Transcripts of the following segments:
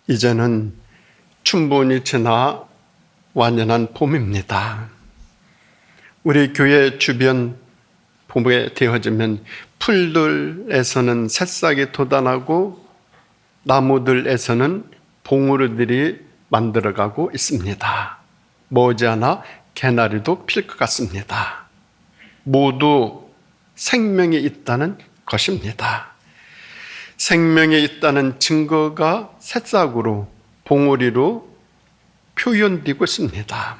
이제는 춘분이 지나 완연한 봄입니다. 우리 교회 주변 봄에 되어지면 풀들에서는 새싹이 돋아나고 나무들에서는 봉우리들이 만들어가고 있습니다. 머지않아 개나리도 필 것 같습니다. 모두 생명이 있다는 것입니다. 생명이 있다는 증거가 새싹으로 봉우리로 표현되고 있습니다.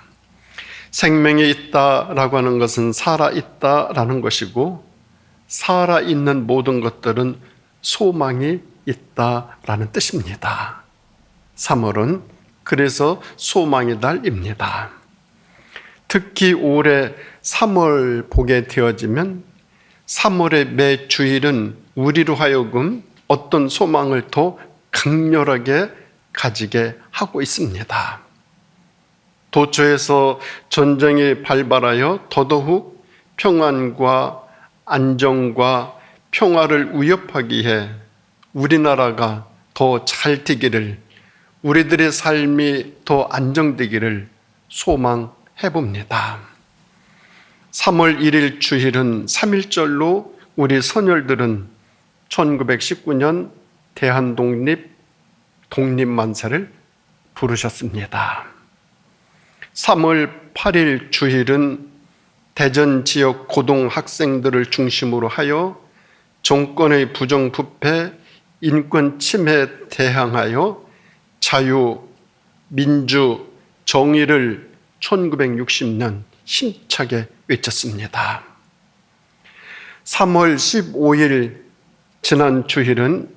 생명이 있다라고 하는 것은 살아있다라는 것이고, 살아있는 모든 것들은 소망이 있다라는 뜻입니다. 3월은 그래서 소망의 달입니다. 특히 올해 3월 보게 되어지면 3월의 매 주일은 우리로 하여금 어떤 소망을 더 강렬하게 가지게 하고 있습니다. 도처에서 전쟁이 발발하여 더더욱 평안과 안정과 평화를 위협하기에 우리나라가 더 잘 되기를, 우리들의 삶이 더 안정되기를 소망해 봅니다. 3월 1일 주일은 3.1절로 우리 선열들은 1919년 대한독립 독립만세를 부르셨습니다. 3월 8일 주일은 대전 지역 고등학생들을 중심으로 하여 정권의 부정부패, 인권 침해에 대항하여 자유, 민주, 정의를 1960년 힘차게 외쳤습니다. 3월 15일 지난 주일은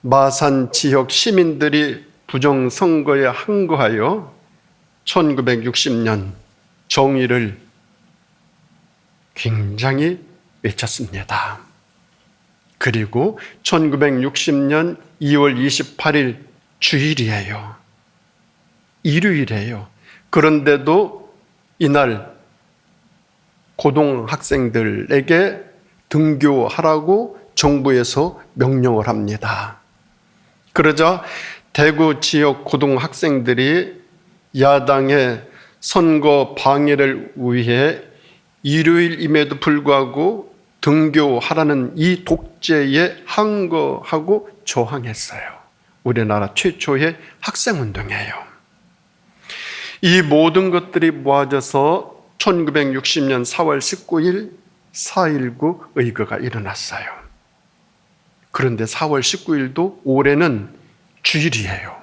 마산 지역 시민들이 부정선거에 항거하여 1960년 정의를 굉장히 외쳤습니다. 그리고 1960년 2월 28일 주일이에요. 일요일이에요. 그런데도 이날 고등학생들에게 등교하라고 정부에서 명령을 합니다. 그러자 대구 지역 고등학생들이 야당의 선거 방해를 위해 일요일임에도 불구하고 등교하라는 이 독재에 항거하고 저항했어요. 우리나라 최초의 학생운동이에요. 이 모든 것들이 모아져서 1960년 4월 19일 4.19 의거가 일어났어요. 그런데 4월 19일도 올해는 주일이에요.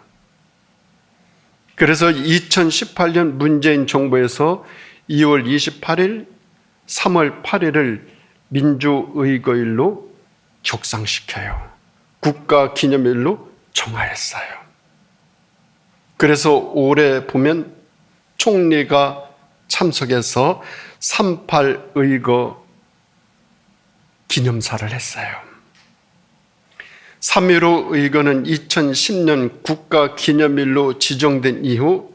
그래서 2018년 문재인 정부에서 2월 28일, 3월 8일을 민주의거일로 격상시켜요. 국가기념일로 정하였어요. 그래서 올해 보면 총리가 참석해서 3.8 의거 기념사를 했어요. 3.15 의거는 2010년 국가기념일로 지정된 이후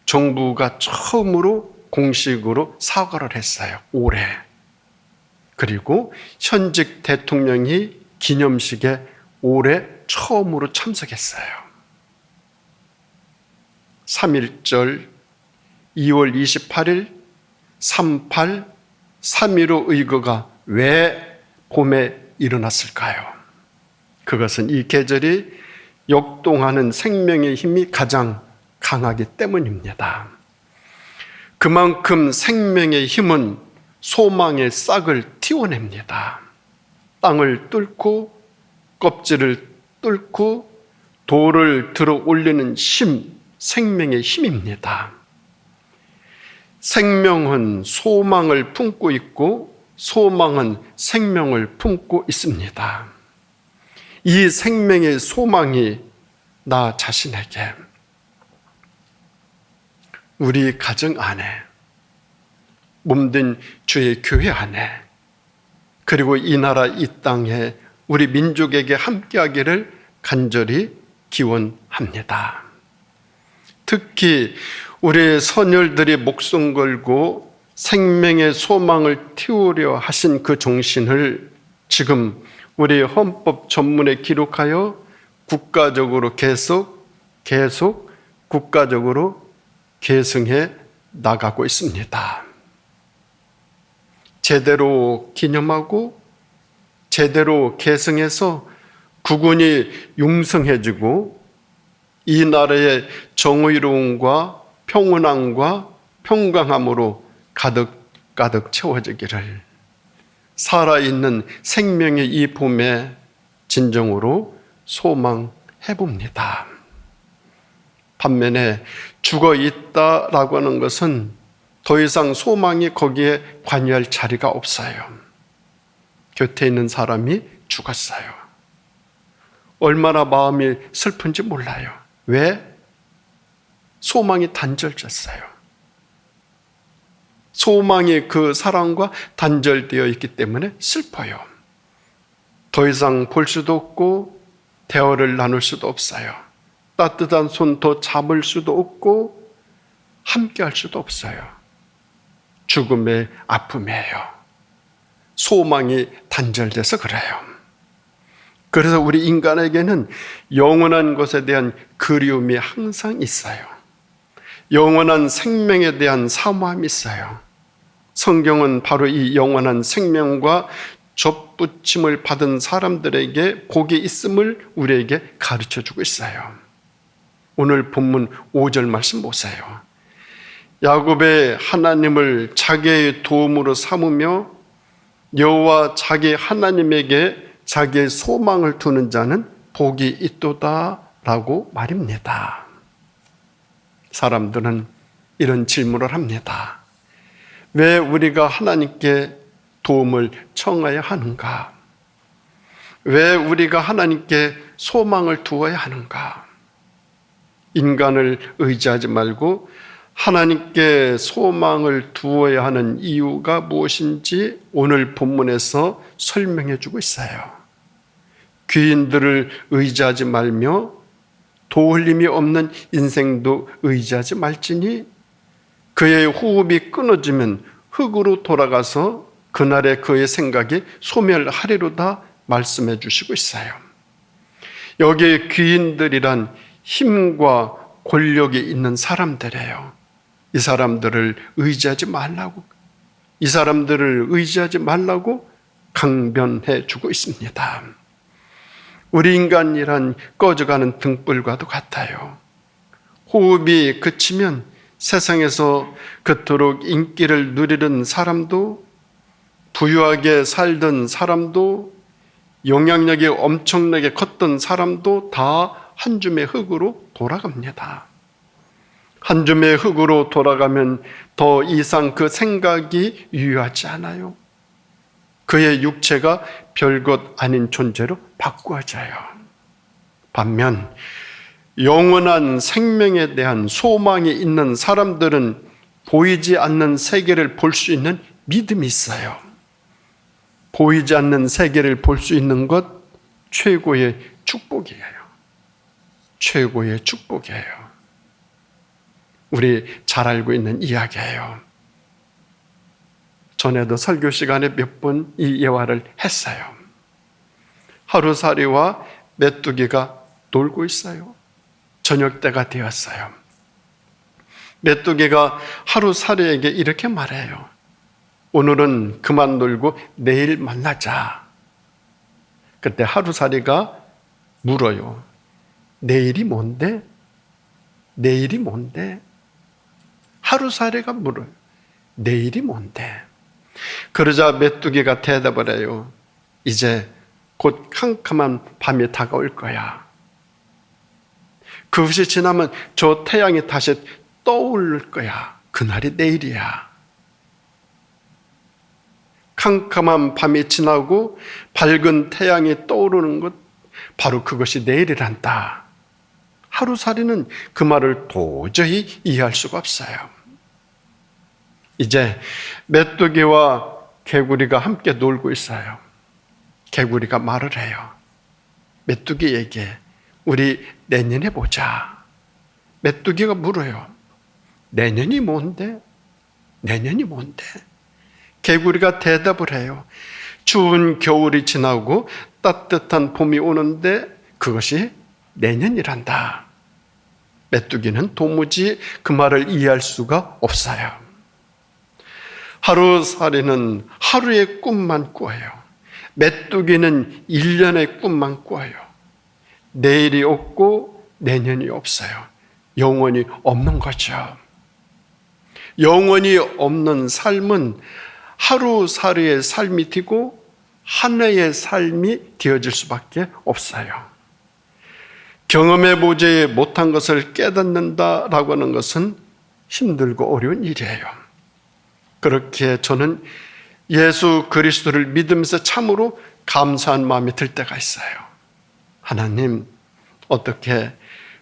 정부가 처음으로 공식으로 사과를 했어요. 올해. 그리고 현직 대통령이 기념식에 올해 처음으로 참석했어요. 3.1절, 2월 28일, 3.8, 3.15 의거가 왜 봄에 일어났을까요? 그것은 이 계절이 역동하는 생명의 힘이 가장 강하기 때문입니다. 그만큼 생명의 힘은 소망의 싹을 틔워냅니다. 땅을 뚫고 껍질을 뚫고 돌을 들어 올리는 힘, 생명의 힘입니다. 생명은 소망을 품고 있고 소망은 생명을 품고 있습니다. 이 생명의 소망이 나 자신에게, 우리 가정 안에, 몸된 주의 교회 안에, 그리고 이 나라 이 땅에 우리 민족에게 함께하기를 간절히 기원합니다. 특히 우리 선열들이 목숨 걸고 생명의 소망을 틔우려 하신 그 정신을 지금 우리 헌법 전문에 기록하여 국가적으로 계속 계속 국가적으로 계승해 나가고 있습니다. 제대로 기념하고 제대로 계승해서 국군이 융성해지고 이 나라의 정의로움과 평온함과 평강함으로 가득가득 채워지기를 살아있는 생명의 이 봄에 진정으로 소망해봅니다. 반면에 죽어있다라고 하는 것은 더 이상 소망이 거기에 관여할 자리가 없어요. 곁에 있는 사람이 죽었어요. 얼마나 마음이 슬픈지 몰라요. 왜? 소망이 단절됐어요. 소망이 그 사랑과 단절되어 있기 때문에 슬퍼요. 더 이상 볼 수도 없고 대화를 나눌 수도 없어요. 따뜻한 손 더 잡을 수도 없고 함께 할 수도 없어요. 죽음의 아픔이에요. 소망이 단절돼서 그래요. 그래서 우리 인간에게는 영원한 것에 대한 그리움이 항상 있어요. 영원한 생명에 대한 사모함이 있어요. 성경은 바로 이 영원한 생명과 접붙임을 받은 사람들에게 복이 있음을 우리에게 가르쳐주고 있어요. 오늘 본문 5절 말씀 보세요. 야곱의 하나님을 자기의 도움으로 삼으며 여호와 자기 하나님에게 자기의 소망을 두는 자는 복이 있도다라고 말입니다. 사람들은 이런 질문을 합니다. 왜 우리가 하나님께 도움을 청해야 하는가? 왜 우리가 하나님께 소망을 두어야 하는가? 인간을 의지하지 말고 하나님께 소망을 두어야 하는 이유가 무엇인지 오늘 본문에서 설명해 주고 있어요. 귀인들을 의지하지 말며 도울 힘이 없는 인생도 의지하지 말지니 그의 호흡이 끊어지면 흙으로 돌아가서 그날의 그의 생각이 소멸하리로다 말씀해 주시고 있어요. 여기에 귀인들이란 힘과 권력이 있는 사람들이에요. 이 사람들을 의지하지 말라고, 이 사람들을 의지하지 말라고 강변해 주고 있습니다. 우리 인간이란 꺼져가는 등불과도 같아요. 호흡이 그치면 세상에서 그토록 인기를 누리는 사람도, 부유하게 살던 사람도, 영향력이 엄청나게 컸던 사람도 다 한 줌의 흙으로 돌아갑니다. 한 줌의 흙으로 돌아가면 더 이상 그 생각이 유효하지 않아요. 그의 육체가 별것 아닌 존재로 바꾸어져요. 반면 영원한 생명에 대한 소망이 있는 사람들은 보이지 않는 세계를 볼 수 있는 믿음이 있어요. 보이지 않는 세계를 볼 수 있는 것 최고의 축복이에요. 최고의 축복이에요. 우리 잘 알고 있는 이야기예요. 전에도 설교 시간에 몇 번 이 예화를 했어요. 하루살이와 메뚜기가 놀고 있어요. 저녁 때가 되었어요. 메뚜기가 하루살이에게 이렇게 말해요. 오늘은 그만 놀고 내일 만나자. 그때 하루살이가 물어요. 내일이 뭔데? 내일이 뭔데? 하루살이가 물어요. 내일이 뭔데? 그러자 메뚜기가 대답을 해요. 이제 곧 캄캄한 밤이 다가올 거야. 그것이 지나면 저 태양이 다시 떠오를 거야. 그날이 내일이야. 캄캄한 밤이 지나고 밝은 태양이 떠오르는 것, 바로 그것이 내일이란다. 하루살이는 그 말을 도저히 이해할 수가 없어요. 이제 메뚜기와 개구리가 함께 놀고 있어요. 개구리가 말을 해요. 메뚜기에게 우리 내년에 보자. 메뚜기가 물어요. 내년이 뭔데? 내년이 뭔데? 개구리가 대답을 해요. 추운 겨울이 지나고 따뜻한 봄이 오는데 그것이 내년이란다. 메뚜기는 도무지 그 말을 이해할 수가 없어요. 하루살이는 하루의 꿈만 꿔요. 메뚜기는 1년의 꿈만 꿔요. 내일이 없고 내년이 없어요. 영원히 없는 거죠. 영원히 없는 삶은 하루살이의 삶이 되고 한 해의 삶이 되어질 수밖에 없어요. 경험해보지 못한 것을 깨닫는다라고 하는 것은 힘들고 어려운 일이에요. 그렇게 저는 예수 그리스도를 믿으면서 참으로 감사한 마음이 들 때가 있어요. 하나님, 어떻게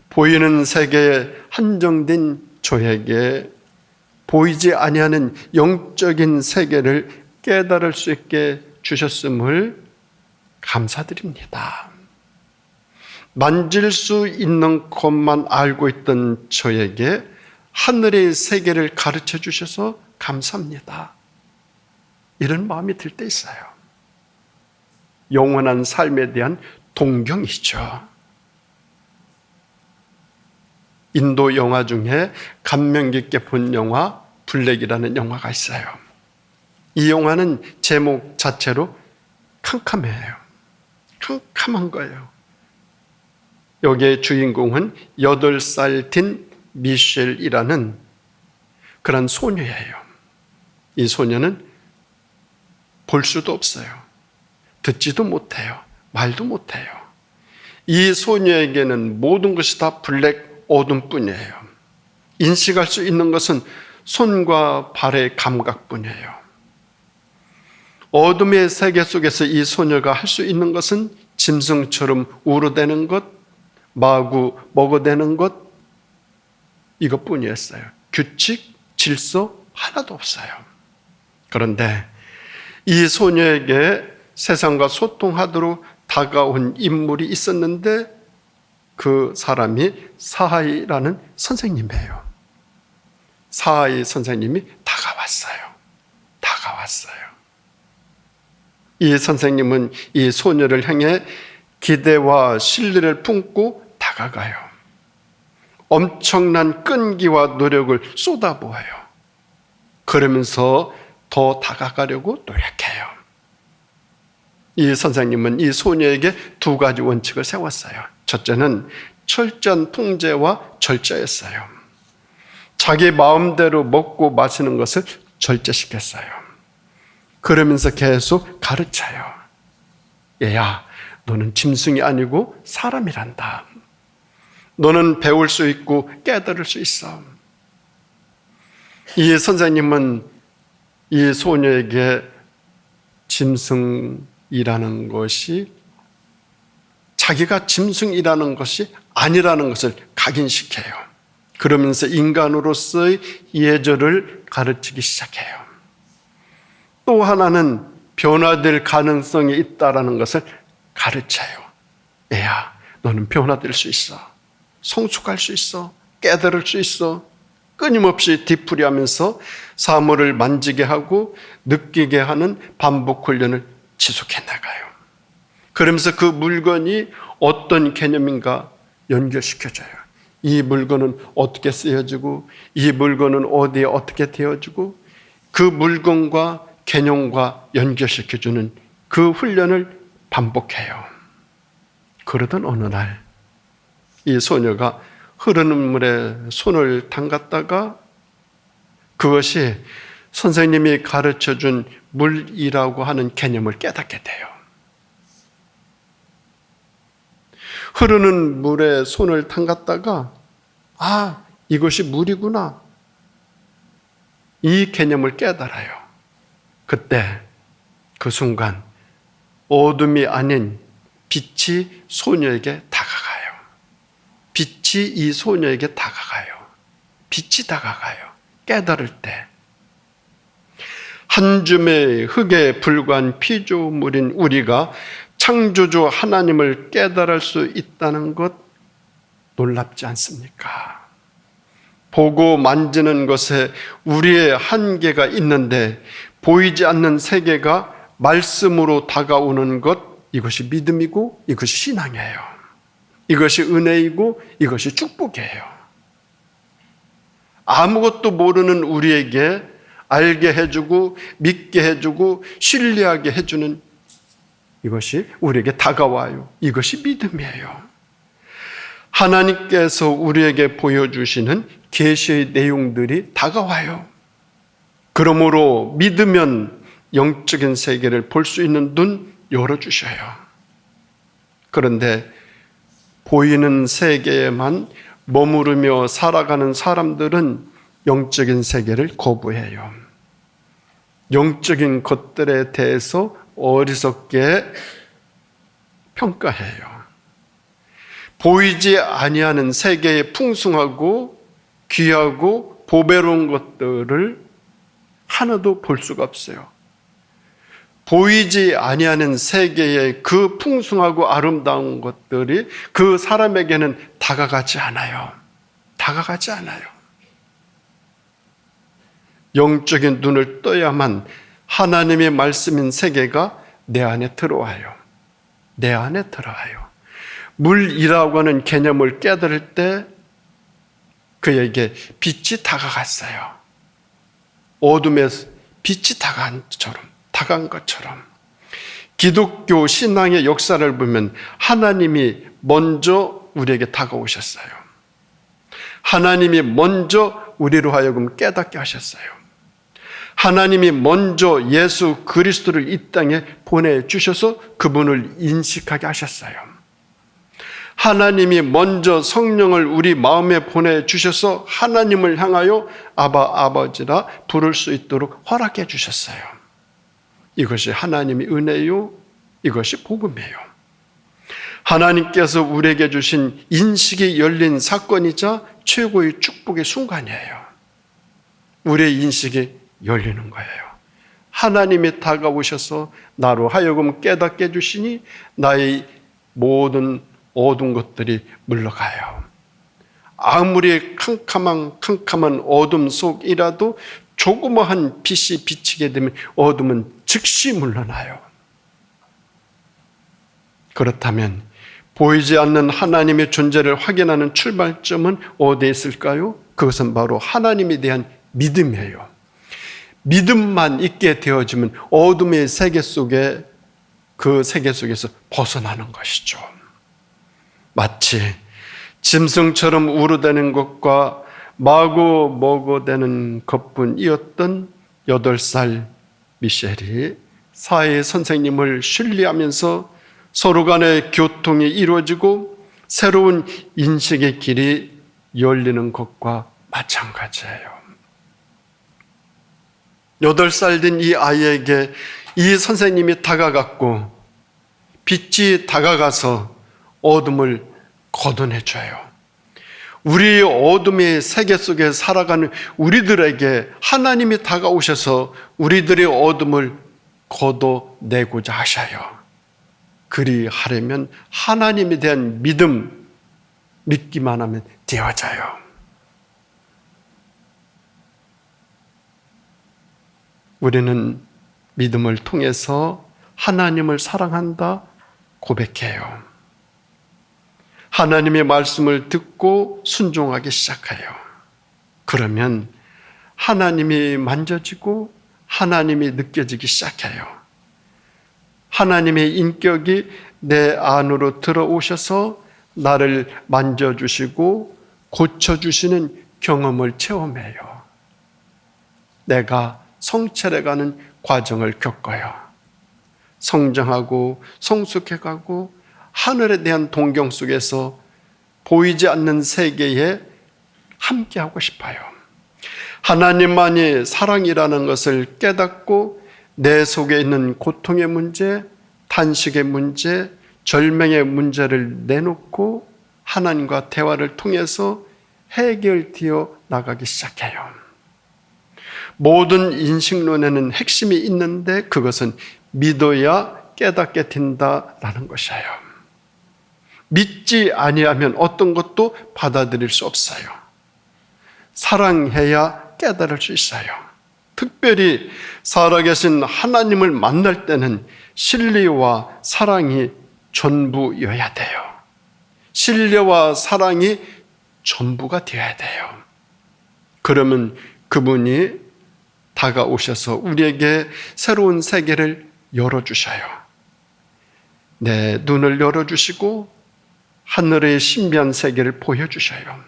보이는 세계에 한정된 저에게 보이지 아니하는 영적인 세계를 깨달을 수 있게 주셨음을 감사드립니다. 만질 수 있는 것만 알고 있던 저에게 하늘의 세계를 가르쳐 주셔서 감사합니다. 이런 마음이 들 때 있어요. 영원한 삶에 대한 동경이죠. 인도 영화 중에 감명 깊게 본 영화 블랙이라는 영화가 있어요. 이 영화는 제목 자체로 캄캄해요. 캄캄한 거예요. 여기에 주인공은 8살 된 미셸이라는 그런 소녀예요. 이 소녀는 볼 수도 없어요. 듣지도 못해요. 말도 못해요. 이 소녀에게는 모든 것이 다 블랙 어둠뿐이에요. 인식할 수 있는 것은 손과 발의 감각뿐이에요. 어둠의 세계 속에서 이 소녀가 할 수 있는 것은 짐승처럼 우러대는 것, 마구 먹어대는 것, 이것뿐이었어요. 규칙, 질서 하나도 없어요. 그런데 이 소녀에게 세상과 소통하도록 다가온 인물이 있었는데 그 사람이 사하이라는 선생님이에요. 사하이 선생님이 다가왔어요. 이 선생님은 이 소녀를 향해 기대와 신뢰를 품고 다가가요. 엄청난 끈기와 노력을 쏟아부어요. 그러면서 더 다가가려고 노력해요. 이 선생님은 이 소녀에게 2가지 원칙을 세웠어요. 첫째는 철저한 통제와 절제였어요. 자기 마음대로 먹고 마시는 것을 절제시켰어요. 그러면서 계속 가르쳐요. 얘야, 너는 짐승이 아니고 사람이란다. 너는 배울 수 있고 깨달을 수 있어. 이 선생님은 이 소녀에게 짐승이라는 것이 자기가 짐승이라는 것이 아니라는 것을 각인시켜요. 그러면서 인간으로서의 예절을 가르치기 시작해요. 또 하나는 변화될 가능성이 있다는 것을 가르쳐요. 애야, 너는 변화될 수 있어. 성숙할 수 있어. 깨달을 수 있어. 끊임없이 뒤풀이하면서 사물을 만지게 하고 느끼게 하는 반복 훈련을 지속해 나가요. 그러면서 그 물건이 어떤 개념인가 연결시켜줘요. 이 물건은 어떻게 쓰여지고 이 물건은 어디에 어떻게 되어지고 그 물건과 개념과 연결시켜주는 그 훈련을 반복해요. 그러던 어느 날 이 소녀가 흐르는 물에 손을 담갔다가 그것이 선생님이 가르쳐준 물이라고 하는 개념을 깨닫게 돼요. 흐르는 물에 손을 담갔다가 이것이 물이구나. 이 개념을 깨달아요. 그때 그 순간 어둠이 아닌 빛이 소녀에게 다가가요. 빛이 이 소녀에게 다가가요. 빛이 다가가요. 깨달을 때 한 줌의 흙에 불과한 피조물인 우리가 창조주 하나님을 깨달을 수 있다는 것 놀랍지 않습니까? 보고 만지는 것에 우리의 한계가 있는데 보이지 않는 세계가 말씀으로 다가오는 것, 이것이 믿음이고 이것이 신앙이에요. 이것이 은혜이고 이것이 축복이에요. 아무것도 모르는 우리에게 알게 해주고 믿게 해주고 신뢰하게 해주는 이것이 우리에게 다가와요. 이것이 믿음이에요. 하나님께서 우리에게 보여주시는 계시의 내용들이 다가와요. 그러므로 믿으면 영적인 세계를 볼 수 있는 눈 열어주셔요. 그런데 보이는 세계에만 머무르며 살아가는 사람들은 영적인 세계를 거부해요. 영적인 것들에 대해서 어리석게 평가해요. 보이지 아니하는 세계의 풍성하고 귀하고 보배로운 것들을 하나도 볼 수가 없어요. 보이지 아니하는 세계의 그 풍성하고 아름다운 것들이 그 사람에게는 다가가지 않아요. 다가가지 않아요. 영적인 눈을 떠야만 하나님의 말씀인 세계가 내 안에 들어와요. 내 안에 들어와요. 물이라고 하는 개념을 깨달을 때 그에게 빛이 다가갔어요. 어둠에 빛이 다가간 것처럼 기독교 신앙의 역사를 보면 하나님이 먼저 우리에게 다가오셨어요. 하나님이 먼저 우리로 하여금 깨닫게 하셨어요. 하나님이 먼저 예수 그리스도를 이 땅에 보내주셔서 그분을 인식하게 하셨어요. 하나님이 먼저 성령을 우리 마음에 보내주셔서 하나님을 향하여 아버지라 부를 수 있도록 허락해 주셨어요. 이것이 하나님의 은혜요. 이것이 복음이에요. 하나님께서 우리에게 주신 인식이 열린 사건이자 최고의 축복의 순간이에요. 우리의 인식이 열리는 거예요. 하나님이 다가오셔서 나로 하여금 깨닫게 해주시니 나의 모든 어두운 것들이 물러가요. 아무리 캄캄한 어둠 속이라도 조그마한 빛이 비치게 되면 어둠은 즉시 물러나요. 그렇다면 보이지 않는 하나님의 존재를 확인하는 출발점은 어디에 있을까요? 그것은 바로 하나님에 대한 믿음이에요. 믿음만 있게 되어지면 어둠의 세계 속에 그 세계 속에서 벗어나는 것이죠. 마치 짐승처럼 우르대는 것과 마구먹어대는 것뿐이었던 8살 미셸이 사회 선생님을 신뢰하면서 서로 간의 교통이 이루어지고 새로운 인식의 길이 열리는 것과 마찬가지예요. 8살 된 이 아이에게 이 선생님이 다가갔고 빛이 다가가서 어둠을 걷어내줘요. 우리 어둠의 세계 속에 살아가는 우리들에게 하나님이 다가오셔서 우리들의 어둠을 걷어내고자 하셔요. 그리하려면 하나님에 대한 믿음, 믿기만 하면 되어져요. 우리는 믿음을 통해서 하나님을 사랑한다 고백해요. 하나님의 말씀을 듣고 순종하기 시작해요. 그러면 하나님이 만져지고 하나님이 느껴지기 시작해요. 하나님의 인격이 내 안으로 들어오셔서 나를 만져주시고 고쳐주시는 경험을 체험해요. 내가 성찰해가는 과정을 겪어요. 성장하고 성숙해가고 하늘에 대한 동경 속에서 보이지 않는 세계에 함께하고 싶어요. 하나님만이 사랑이라는 것을 깨닫고 내 속에 있는 고통의 문제, 탄식의 문제, 절망의 문제를 내놓고 하나님과 대화를 통해서 해결되어 나가기 시작해요. 모든 인식론에는 핵심이 있는데 그것은 믿어야 깨닫게 된다라는 것이에요. 믿지 아니하면 어떤 것도 받아들일 수 없어요. 사랑해야 깨달을 수 있어요. 특별히 살아계신 하나님을 만날 때는 신뢰와 사랑이 전부여야 돼요. 신뢰와 사랑이 전부가 되어야 돼요. 그러면 그분이 다가오셔서 우리에게 새로운 세계를 열어주셔요. 내 눈을 열어주시고 하늘의 신비한 세계를 보여주셔요.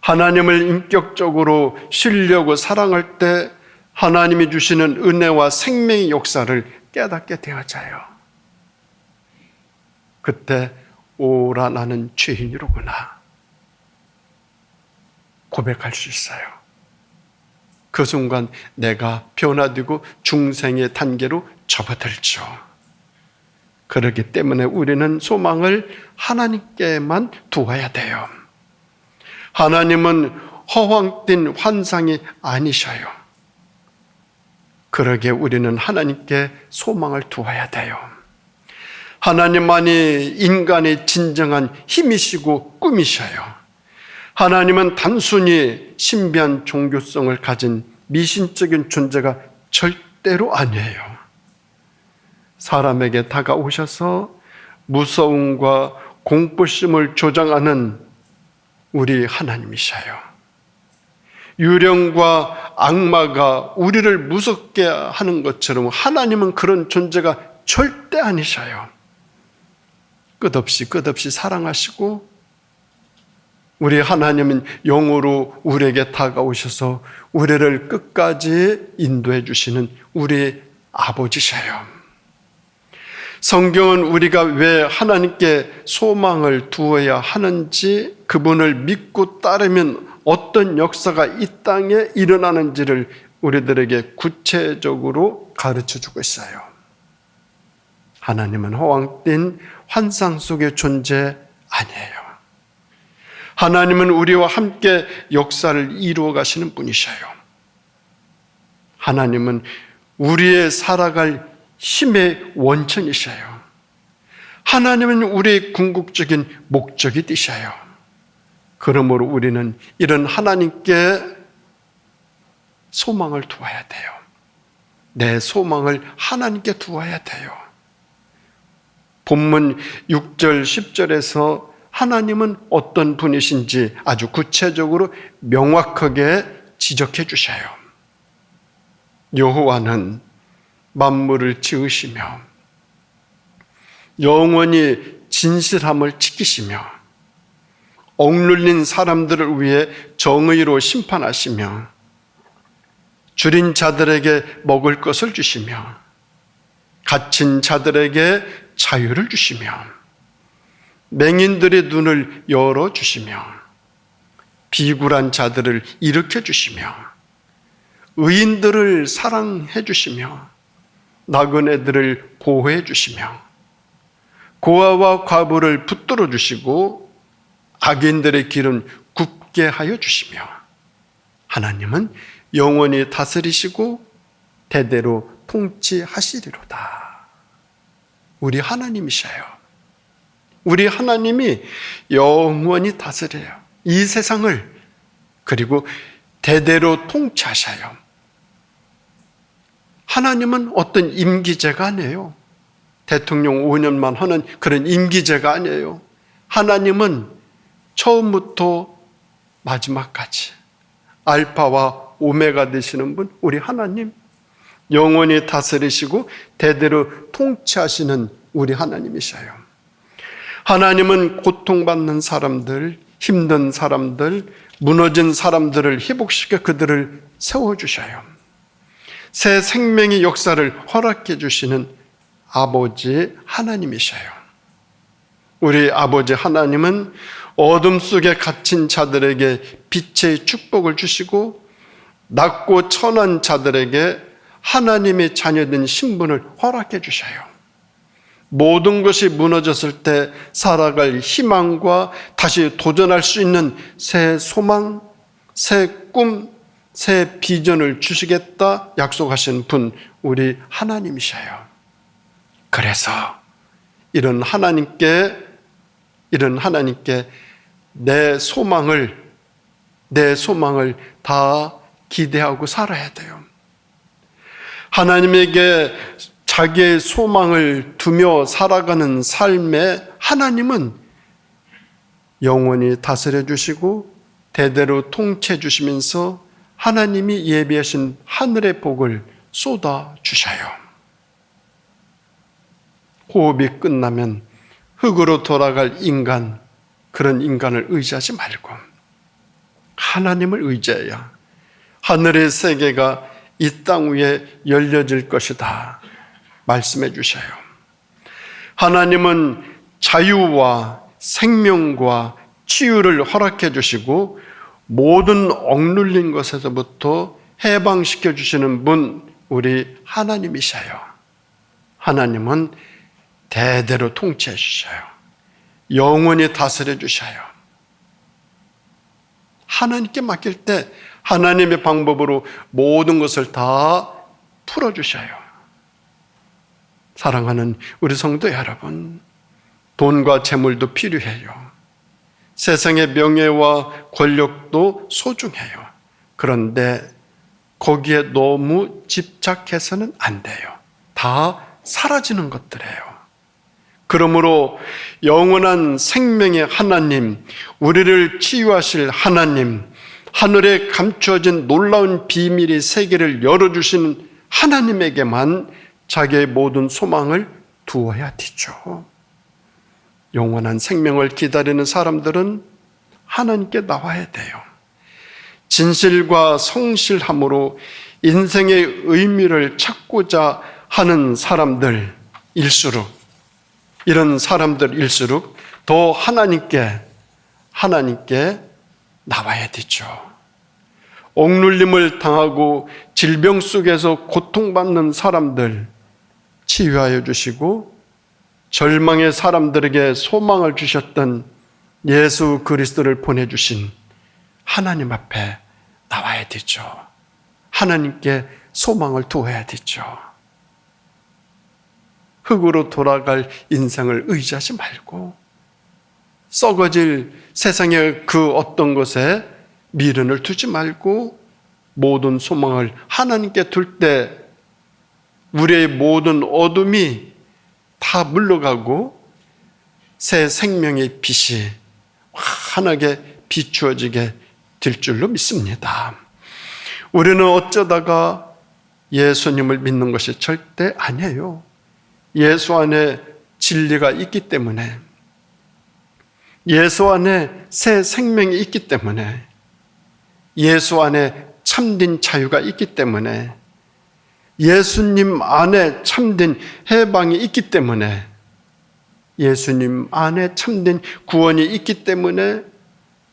하나님을 인격적으로 신뢰하고 사랑할 때 하나님이 주시는 은혜와 생명의 역사를 깨닫게 되어져요. 그때 오라 나는 죄인이로구나 고백할 수 있어요. 그 순간 내가 변화되고 중생의 단계로 접어들죠. 그렇기 때문에 우리는 소망을 하나님께만 두어야 돼요. 하나님은 허황된 환상이 아니셔요. 그러기에 우리는 하나님께 소망을 두어야 돼요. 하나님만이 인간의 진정한 힘이시고 꿈이셔요. 하나님은 단순히 신비한 종교성을 가진 미신적인 존재가 절대로 아니에요. 사람에게 다가오셔서 무서움과 공포심을 조장하는 우리 하나님이셔요. 유령과 악마가 우리를 무섭게 하는 것처럼 하나님은 그런 존재가 절대 아니셔요. 끝없이 사랑하시고 우리 하나님은 영으로 우리에게 다가오셔서 우리를 끝까지 인도해 주시는 우리 아버지셔요. 성경은 우리가 왜 하나님께 소망을 두어야 하는지, 그분을 믿고 따르면 어떤 역사가 이 땅에 일어나는지를 우리들에게 구체적으로 가르쳐 주고 있어요. 하나님은 허황된 환상 속의 존재 아니에요. 하나님은 우리와 함께 역사를 이루어 가시는 분이셔요. 하나님은 우리의 살아갈 힘의 원천이셔요. 하나님은 우리의 궁극적인 목적이 되셔요. 그러므로 우리는 이런 하나님께 소망을 두어야 돼요. 내 소망을 하나님께 두어야 돼요. 본문 6절, 10절에서 하나님은 어떤 분이신지 아주 구체적으로 명확하게 지적해 주셔요. 여호와는 만물을 지으시며 영원히 진실함을 지키시며 억눌린 사람들을 위해 정의로 심판하시며 줄인 자들에게 먹을 것을 주시며 갇힌 자들에게 자유를 주시며 맹인들의 눈을 열어주시며 비굴한 자들을 일으켜 주시며 의인들을 사랑해 주시며 나그네들을 보호해 주시며 고아와 과부를 붙들어 주시고 악인들의 길은 굽게 하여 주시며 하나님은 영원히 다스리시고 대대로 통치하시리로다. 우리 하나님이셔요. 우리 하나님이 영원히 다스려요. 이 세상을. 그리고 대대로 통치하셔요. 하나님은 어떤 임기제가 아니에요. 대통령 5년만 하는 그런 임기제가 아니에요. 하나님은 처음부터 마지막까지 알파와 오메가 되시는 분, 우리 하나님, 영원히 다스리시고 대대로 통치하시는 우리 하나님이셔요. 하나님은 고통받는 사람들, 힘든 사람들, 무너진 사람들을 회복시켜 그들을 세워주셔요. 새 생명의 역사를 허락해 주시는 아버지 하나님이셔요. 우리 아버지 하나님은 어둠 속에 갇힌 자들에게 빛의 축복을 주시고 낮고 천한 자들에게 하나님의 자녀된 신분을 허락해 주셔요. 모든 것이 무너졌을 때 살아갈 희망과 다시 도전할 수 있는 새 소망, 새 꿈, 새 비전을 주시겠다 약속하신 분, 우리 하나님이셔요. 그래서 이런 하나님께 내 소망을 다 기대하고 살아야 돼요. 하나님에게 자기의 소망을 두며 살아가는 삶에 하나님은 영원히 다스려 주시고 대대로 통치해 주시면서 하나님이 예비하신 하늘의 복을 쏟아 주셔요. 호흡이 끝나면 흙으로 돌아갈 인간, 그런 인간을 의지하지 말고 하나님을 의지해야 하늘의 세계가 이 땅 위에 열려질 것이다 말씀해 주셔요. 하나님은 자유와 생명과 치유를 허락해 주시고 모든 억눌린 것에서부터 해방시켜 주시는 분, 우리 하나님이셔요. 하나님은 대대로 통치해 주셔요. 영원히 다스려 주셔요. 하나님께 맡길 때 하나님의 방법으로 모든 것을 다 풀어주셔요. 사랑하는 우리 성도 여러분, 돈과 재물도 필요해요. 세상의 명예와 권력도 소중해요. 그런데 거기에 너무 집착해서는 안 돼요. 다 사라지는 것들이에요. 그러므로 영원한 생명의 하나님, 우리를 치유하실 하나님, 하늘에 감추어진 놀라운 비밀의 세계를 열어주시는 하나님에게만 자기의 모든 소망을 두어야 되죠. 영원한 생명을 기다리는 사람들은 하나님께 나와야 돼요. 진실과 성실함으로 인생의 의미를 찾고자 하는 사람들일수록, 이런 사람들일수록 더 하나님께 나와야 되죠. 억눌림을 당하고 질병 속에서 고통받는 사람들 치유하여 주시고, 절망의 사람들에게 소망을 주셨던 예수 그리스도를 보내주신 하나님 앞에 나와야 되죠. 하나님께 소망을 두어야 되죠. 흙으로 돌아갈 인생을 의지하지 말고 썩어질 세상의 그 어떤 것에 미련을 두지 말고 모든 소망을 하나님께 둘 때 우리의 모든 어둠이 다 물러가고 새 생명의 빛이 환하게 비추어지게 될 줄로 믿습니다. 우리는 어쩌다가 예수님을 믿는 것이 절대 아니에요. 예수 안에 진리가 있기 때문에, 예수 안에 새 생명이 있기 때문에, 예수 안에 참된 자유가 있기 때문에, 예수님 안에 참된 해방이 있기 때문에, 예수님 안에 참된 구원이 있기 때문에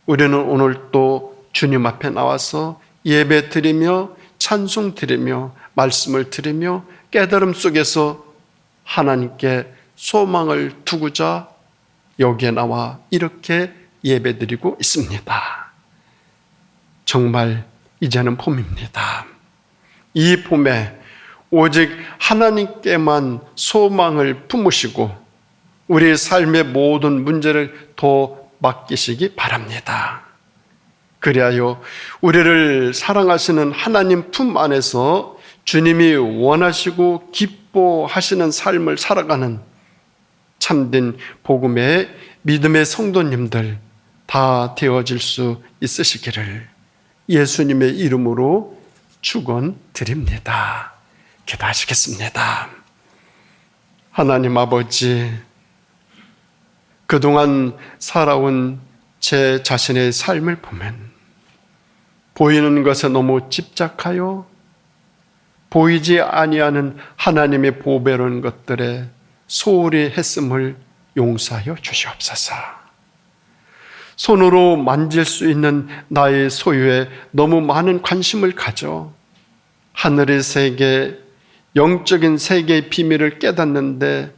우리는 오늘 또 주님 앞에 나와서 예배 드리며 찬송 드리며 말씀을 드리며 깨달음 속에서 하나님께 소망을 두고자 여기에 나와 이렇게 예배드리고 있습니다. 정말 이제는 봄입니다. 이 봄에 오직 하나님께만 소망을 품으시고 우리의 삶의 모든 문제를 더 맡기시기 바랍니다. 그리하여 우리를 사랑하시는 하나님 품 안에서 주님이 원하시고 기뻐하시는 삶을 살아가는 참된 복음의 믿음의 성도님들 다 되어질 수 있으시기를 예수님의 이름으로 축원드립니다. 기도하시겠습니다. 하나님 아버지, 그동안 살아온 제 자신의 삶을 보면 보이는 것에 너무 집착하여 보이지 아니하는 하나님의 보배로운 것들에 소홀히 했음을 용서하여 주시옵소서. 손으로 만질 수 있는 나의 소유에 너무 많은 관심을 가져 하늘의 세계, 영적인 세계의 비밀을 깨닫는데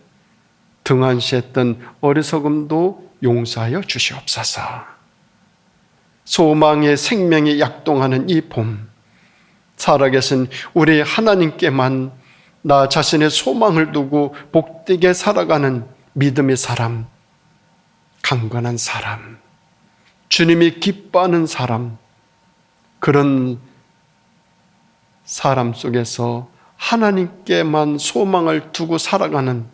등한시했던 어리석음도 용서하여 주시옵소서. 소망의 생명이 약동하는 이 봄, 살아계신 우리 하나님께만 나 자신의 소망을 두고 복되게 살아가는 믿음의 사람, 강건한 사람, 주님이 기뻐하는 사람, 그런 사람 속에서 하나님께만 소망을 두고 살아가는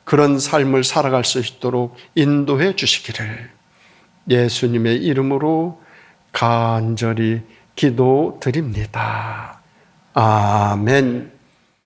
그런 삶을 살아갈 수 있도록 인도해 주시기를 예수님의 이름으로 간절히 기도드립니다. 아멘.